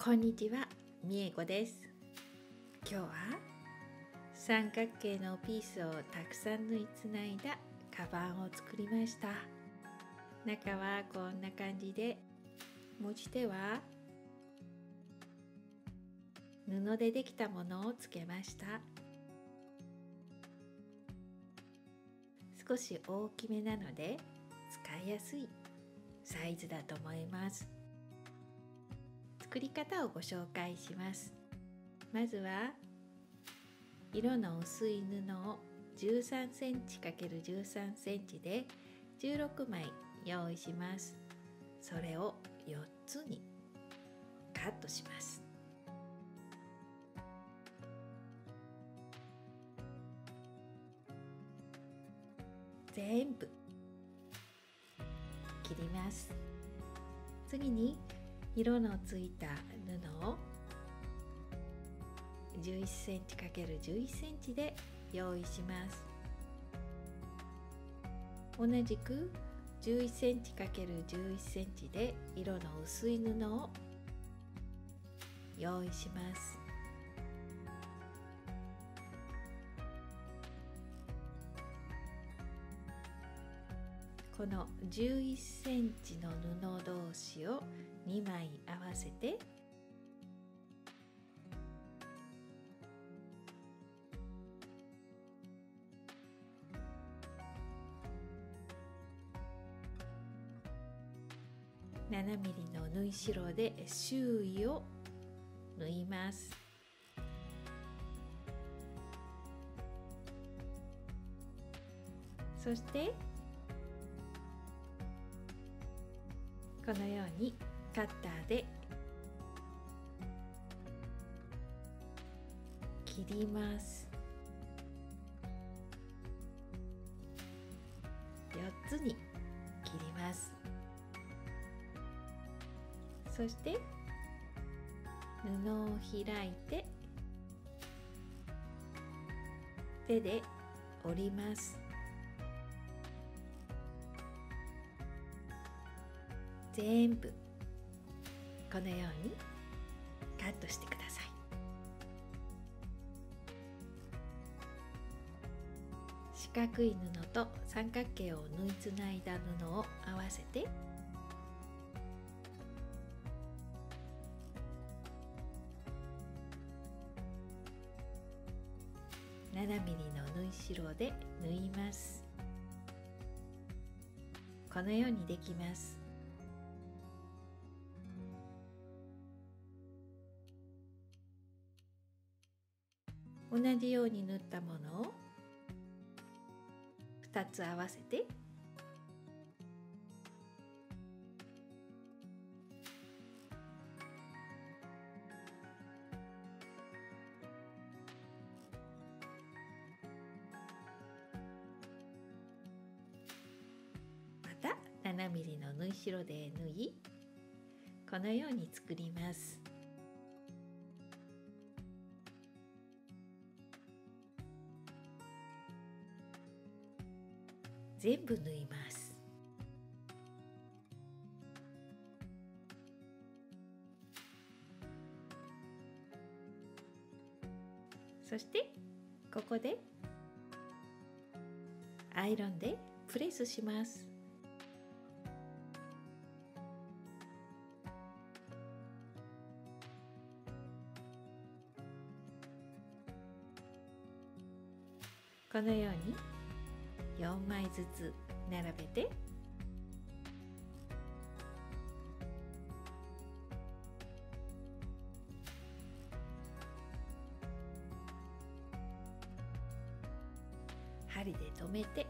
こんにちは、みえこです。今日は三角形のピースをたくさん縫いつないだカバンを作りました。中はこんな感じで、持ち手は布でできたものをつけました。少し大きめなので使いやすいサイズだと思います。作り方をご紹介します。まずは色の薄い布を13センチ ×13 センチで16枚用意します。それを4つにカットします。全部切ります。次に色のついた布を11センチ ×11 センチで用意します。同じく11センチ ×11 センチで色の薄い布を用意します。この11センチの布同士を2枚合わせて7ミリの縫い代で周囲を縫います。そしてこのようにカッターで切ります。4つに切ります。そして布を開いて手で折ります。全部このようにカットしてください。四角い布と三角形を縫いつないだ布を合わせて7ミリの縫い代で縫います。このようにできます。同じように縫ったものを2つ合わせてまた7ミリの縫い代で縫い、このように作ります。全部縫います。そしてここでアイロンでプレスします。このように4枚ずつ並べて針で留めて、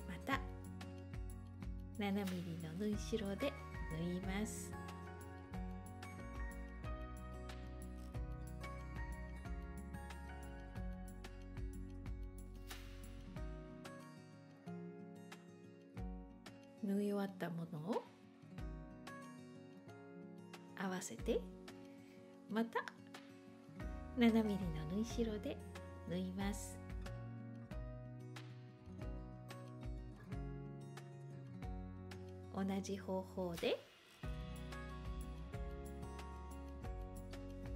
また7ミリの縫い代で縫います。縫い終わったものを合わせてまた7ミリの縫い代で縫います。同じ方法で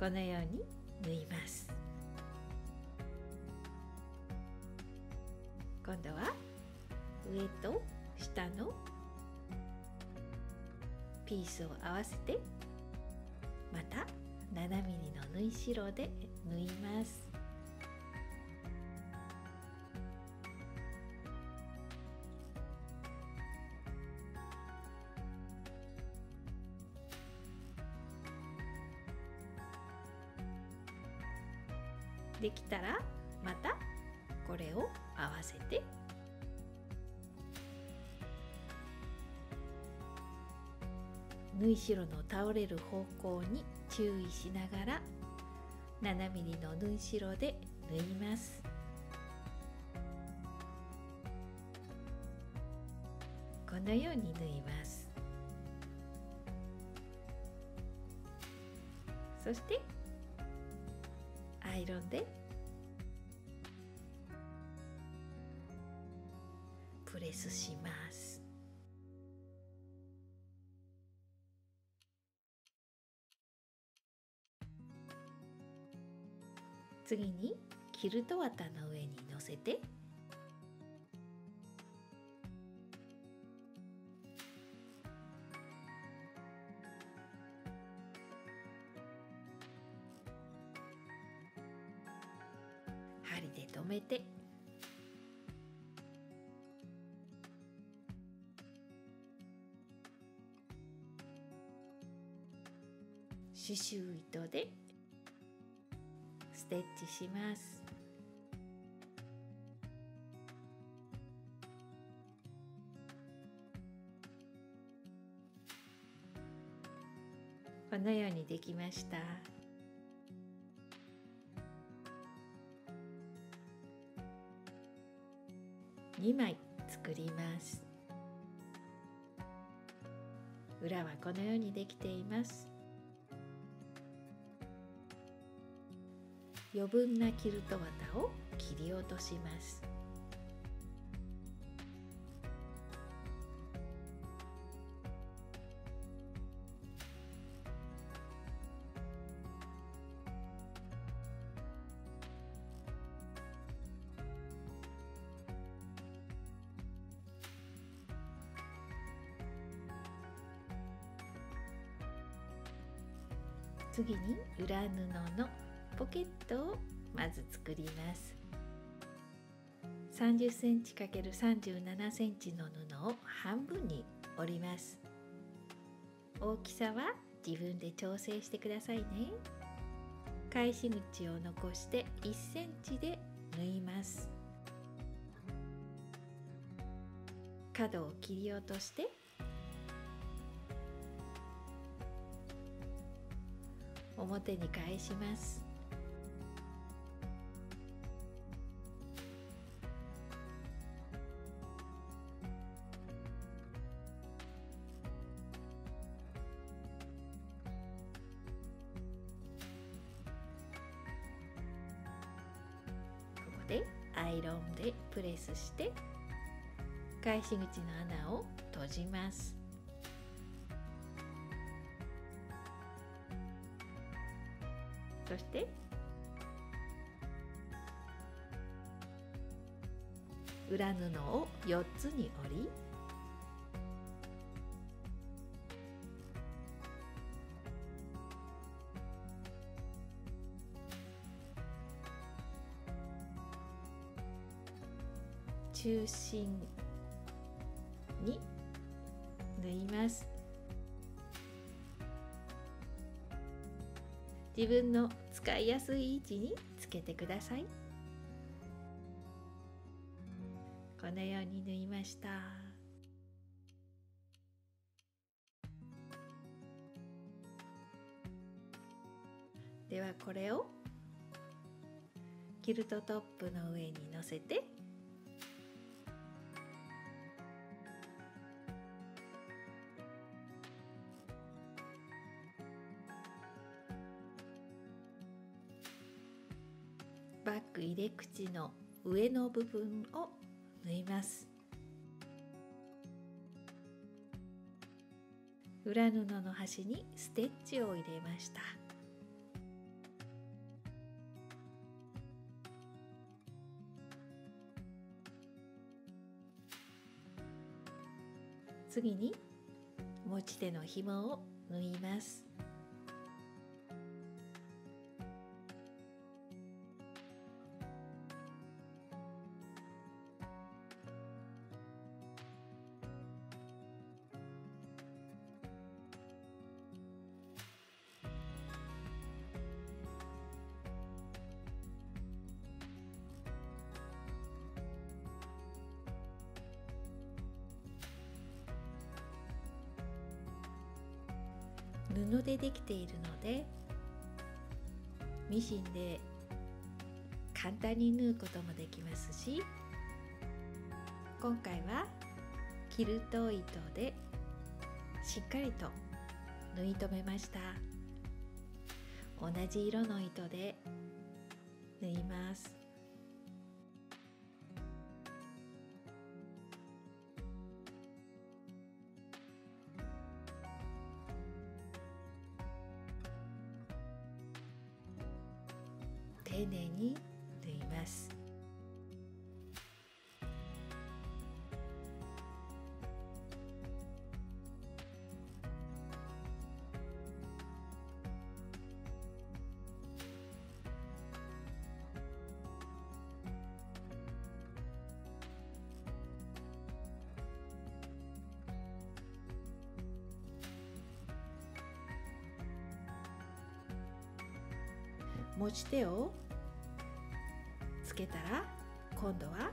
このように縫います。今度は上と下のピースを合わせて、また 7mm の縫い代で縫います。できたらまたこれを合わせて縫い代の倒れる方向に注意しながら 7mm の縫い代で縫います。このように縫います。そしてアイロンでプレスします。次にキルト綿の上に乗せて針で留めて刺繍糸でステッチします。このようにできました。2枚作ります。裏はこのようにできています。余分なキルト綿を切り落とします。次に裏布のポケットをまず作ります。30センチ ×37 センチの布を半分に折ります。大きさは自分で調整してくださいね。返し口を残して1センチで縫います。角を切り落として表に返します。ここでアイロンでプレスして返し口の穴を閉じます。そして裏布を4つに折り中心に縫います。自分の使いやすい位置につけてください。このように縫いました。ではこれをキルトトップの上に乗せてバッグ入れ口の上の部分を縫います。裏布の端にステッチを入れました。次に持ち手の紐を縫います。布でできているのでミシンで簡単に縫うこともできますし、今回はキルト糸でしっかりと縫い留めました。同じ色の糸で縫います。丁寧に縫います。持ち手をつけたら今度は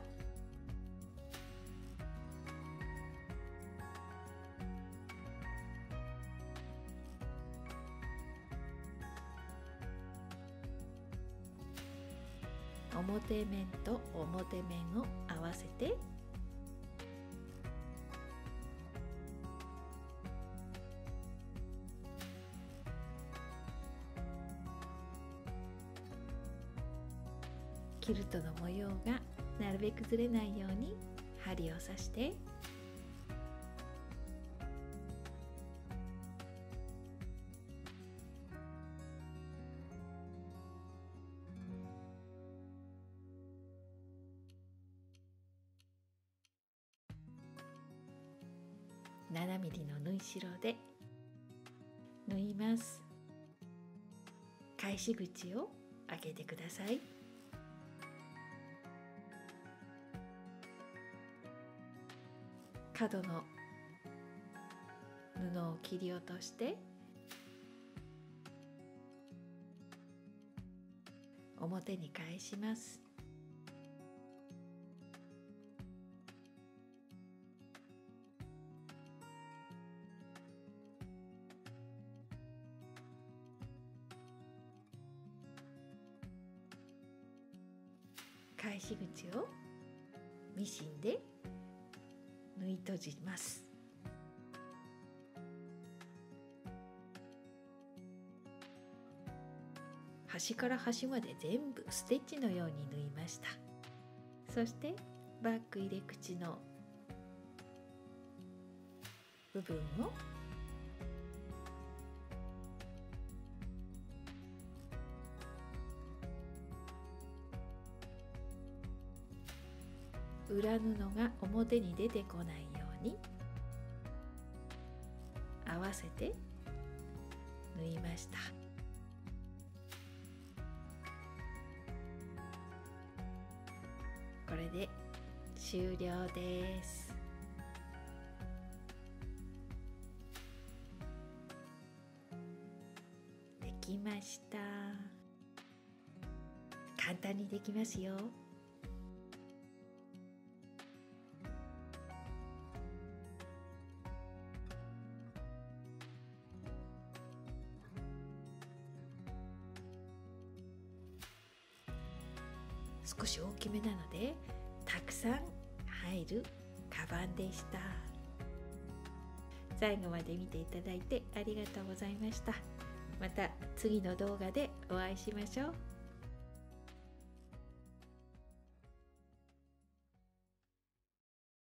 表面と表面を合わせてキルトの模様がなるべくずれないように針を刺して7ミリの縫い代で縫います。返し口を開けてください。角の布を切り落として表に返します。返し口をミシンで縫い閉じます。端から端まで全部ステッチのように縫いました。そしてバッグ入れ口の部分を裏布が表に出てこないように合わせて縫いました。これで終了です。できました。簡単にできますよ。少し大きめなのでたくさん入るカバンでした。最後まで見ていただいてありがとうございました。また次の動画でお会いしましょう。